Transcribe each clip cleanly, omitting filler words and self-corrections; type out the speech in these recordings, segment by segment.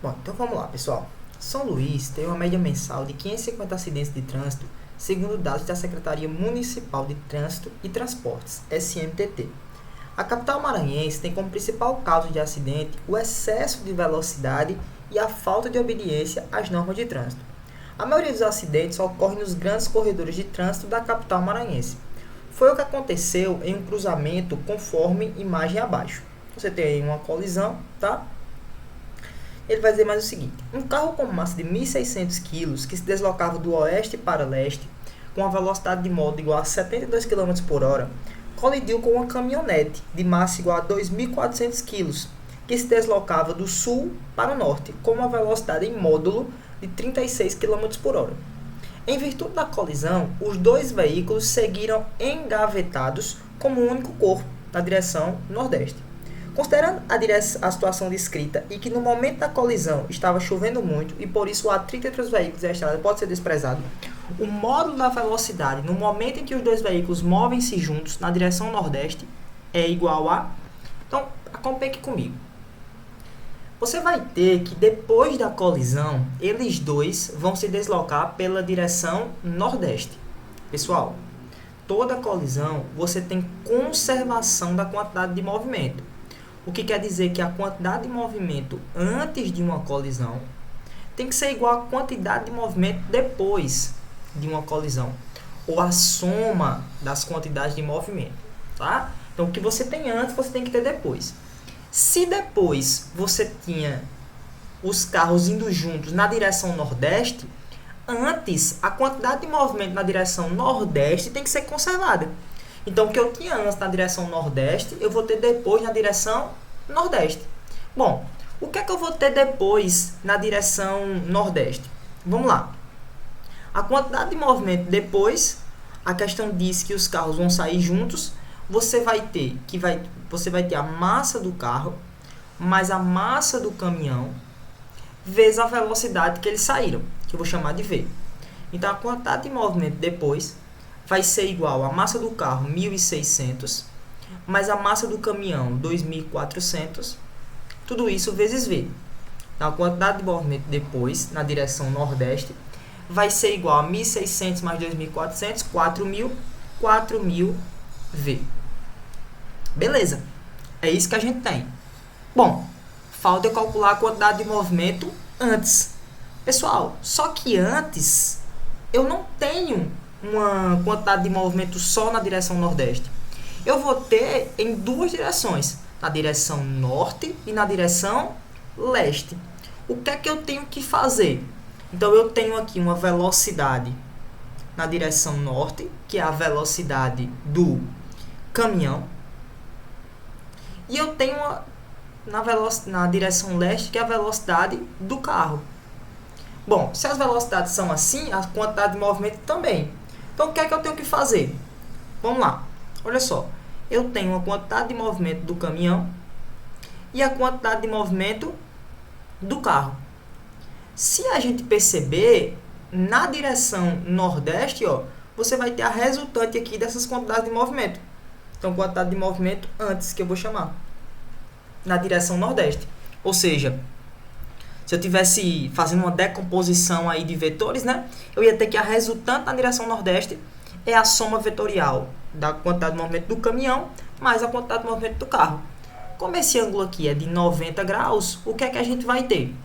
Bom, então vamos lá, pessoal. São Luís tem uma média mensal de 550 acidentes de trânsito, segundo dados da Secretaria Municipal de Trânsito e Transportes, SMTT. A capital maranhense tem como principal causa de acidente o excesso de velocidade e a falta de obediência às normas de trânsito. A maioria dos acidentes ocorre nos grandes corredores de trânsito da capital maranhense. Foi o que aconteceu em um cruzamento conforme imagem abaixo. Você tem aí uma colisão, tá? Ele vai dizer mais o seguinte: um carro com massa de 1.600 kg que se deslocava do oeste para leste com uma velocidade de modo igual a 72 km por hora colidiu com uma caminhonete de massa igual a 2.400 kg que se deslocava do sul para o norte com uma velocidade em módulo de 36 km por hora. Em virtude da colisão, os dois veículos seguiram engavetados como um único corpo na direção nordeste. Considerando a situação descrita e que no momento da colisão estava chovendo muito e por isso o atrito entre os veículos e a estrada pode ser desprezado, o módulo da velocidade no momento em que os dois veículos movem-se juntos na direção nordeste é igual a... Então, acompanhe aqui comigo. Você vai ter que depois da colisão, eles dois vão se deslocar pela direção nordeste. Pessoal, toda colisão você tem conservação da quantidade de movimento. O que quer dizer que a quantidade de movimento antes de uma colisão tem que ser igual à quantidade de movimento depois de uma colisão, ou a soma das quantidades de movimento, tá? Então, o que você tem antes, você tem que ter depois. Se depois você tinha os carros indo juntos na direção nordeste, antes a quantidade de movimento na direção nordeste tem que ser conservada. Então, o que eu tinha antes na direção nordeste, eu vou ter depois na direção nordeste. Bom, o que é que eu vou ter depois na direção nordeste? Vamos lá. A quantidade de movimento depois, a questão diz que os carros vão sair juntos, você vai ter a massa do carro mais a massa do caminhão vezes a velocidade que eles saíram, que eu vou chamar de V. Então, a quantidade de movimento depois vai ser igual a massa do carro 1.600 mais a massa do caminhão 2.400, tudo isso vezes V. Então, a quantidade de movimento depois na direção nordeste vai ser igual a 1.600 mais 2.400, 4.000, 4.000 V. Beleza, é isso que a gente tem. Bom, falta eu calcular a quantidade de movimento antes. Pessoal, só que antes eu não tenho uma quantidade de movimento só na direção nordeste. Eu vou ter em duas direções, na direção norte e na direção leste. O que é que eu tenho que fazer? Então, eu tenho aqui uma velocidade na direção norte, que é a velocidade do caminhão. E eu tenho na direção leste, que é a velocidade do carro. Bom, se as velocidades são assim, a quantidade de movimento também. Então, o que é que eu tenho que fazer? Vamos lá. Olha só. Eu tenho a quantidade de movimento do caminhão e a quantidade de movimento do carro. Se a gente perceber, na direção nordeste, ó, você vai ter a resultante aqui dessas quantidades de movimento. Então, quantidade de movimento antes, que eu vou chamar. Na direção nordeste. Ou seja, se eu tivesse fazendo uma decomposição aí de vetores, né, eu ia ter que a resultante na direção nordeste é a soma vetorial da quantidade de movimento do caminhão mais a quantidade de movimento do carro. Como esse ângulo aqui é de 90 graus, o que é que a gente vai ter?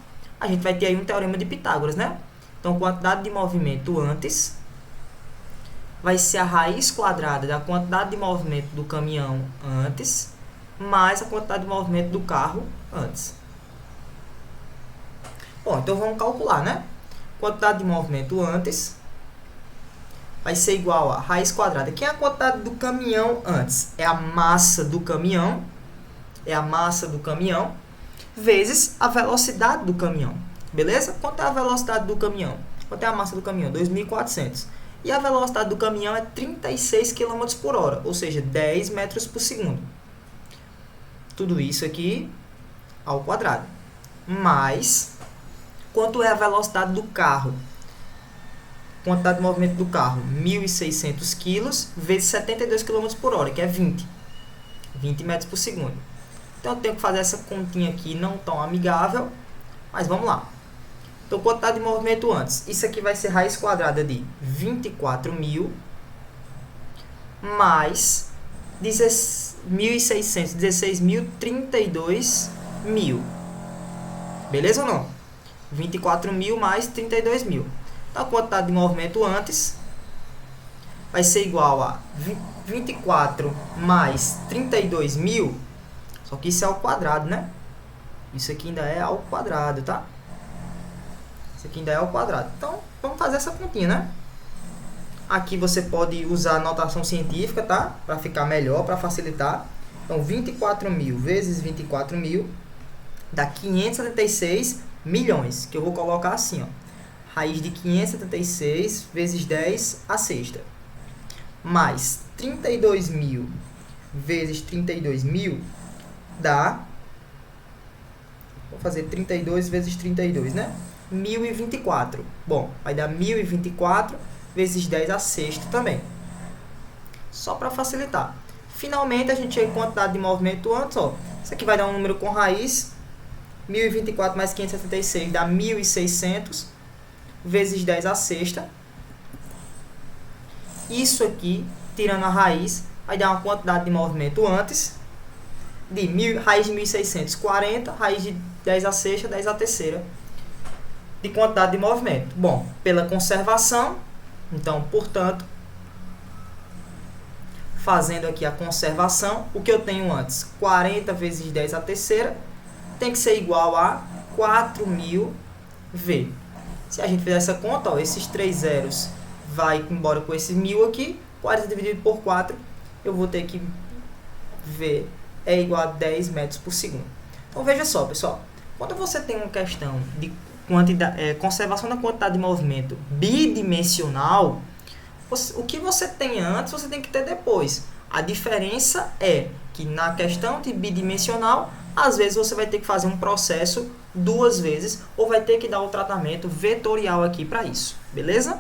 A gente vai ter aí um teorema de Pitágoras, né? Então, quantidade de movimento antes vai ser a raiz quadrada da quantidade de movimento do caminhão antes mais a quantidade de movimento do carro antes. Bom, então vamos calcular, né? Quantidade de movimento antes vai ser igual a raiz quadrada. Que é a quantidade do caminhão antes? É a massa do caminhão. Vezes a velocidade do caminhão. Beleza? Quanto é a velocidade do caminhão? Quanto é a massa do caminhão? 2.400. E a velocidade do caminhão é 36 km por hora, ou seja, 10 metros por segundo. Tudo isso aqui ao quadrado. Mais, quanto é a velocidade do carro? Quantidade de movimento do carro, 1.600 kg vezes 72 km por hora, que é 20 metros por segundo. Então, eu tenho que fazer essa continha aqui não tão amigável. Mas vamos lá. Então, quantidade de movimento antes. Isso aqui vai ser raiz quadrada de 24.000 mais 1.600, 16.032.000. Beleza ou não? 24.000 mais 32.000. Então, a quantidade de movimento antes vai ser igual a 24 mais 32.000. Só que isso é ao quadrado, né? Isso aqui ainda é ao quadrado, tá? Isso aqui ainda é ao quadrado. Então, vamos fazer essa continha, né? Aqui você pode usar a notação científica, tá? Para ficar melhor, para facilitar. Então, 24.000 vezes 24.000 dá 576 milhões. Que eu vou colocar assim, ó. Raiz de 576 vezes 10 à sexta. Mais 32.000 vezes 32.000 dá... Vou fazer 32 vezes 32, né? 1.024. Bom, vai dar 1.024 vezes 10 à sexta também. Só para facilitar. Finalmente, a gente chega em quantidade de movimento antes, ó. Isso aqui vai dar um número com raiz. 1.024 mais 576 dá 1.600 vezes 10 à sexta. Isso aqui, tirando a raiz, vai dar uma quantidade de movimento antes de raiz de 1.600, 40, raiz de 10 à sexta, 10 à terceira de quantidade de movimento. Bom, pela conservação, então, portanto, fazendo aqui a conservação, o que eu tenho antes? 40 vezes 10 à terceira tem que ser igual a 4.000V. Se a gente fizer essa conta, ó, esses 3 zeros vai embora com esses 1.000 aqui, 40 dividido por 4, eu vou ter que V é igual a 10 metros por segundo. Então, veja só, pessoal, quando você tem uma questão de conservação da quantidade de movimento bidimensional, o que você tem antes, você tem que ter depois. A diferença é que na questão de bidimensional, às vezes você vai ter que fazer um processo 2 vezes, ou vai ter que dar o tratamento vetorial aqui para isso, beleza?